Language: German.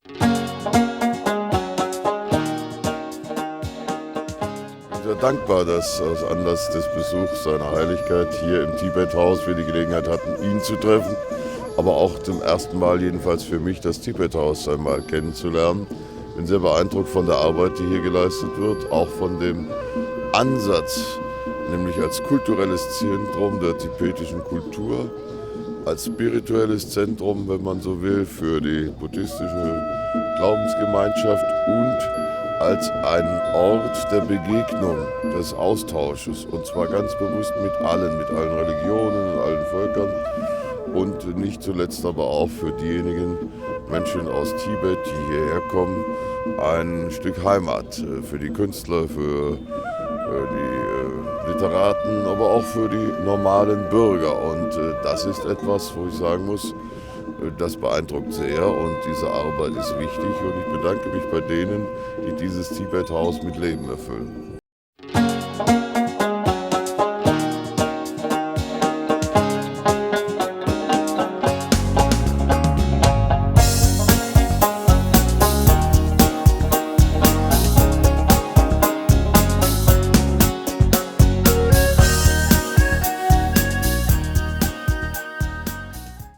Ich bin sehr dankbar, dass aus Anlass des Besuchs seiner Heiligkeit hier im Tibet-Haus wir die Gelegenheit hatten, ihn zu treffen, aber auch zum ersten Mal jedenfalls für mich das Tibet-Haus einmal kennenzulernen. Bin sehr beeindruckt von der Arbeit, die hier geleistet wird, auch von dem Ansatz, nämlich als kulturelles Zentrum der tibetischen Kultur, als spirituelles Zentrum, wenn man so will, für die buddhistische Glaubensgemeinschaft und als ein Ort der Begegnung, des Austausches, und zwar ganz bewusst mit allen Religionen und allen Völkern und nicht zuletzt aber auch für diejenigen Menschen aus Tibet, die hierher kommen, ein Stück Heimat für die Künstler, für die Literaten, aber auch für die normalen Bürger. Und das ist etwas, wo ich sagen muss, das beeindruckt sehr und diese Arbeit ist wichtig und ich bedanke mich bei denen, die dieses Tibet-Haus mit Leben erfüllen.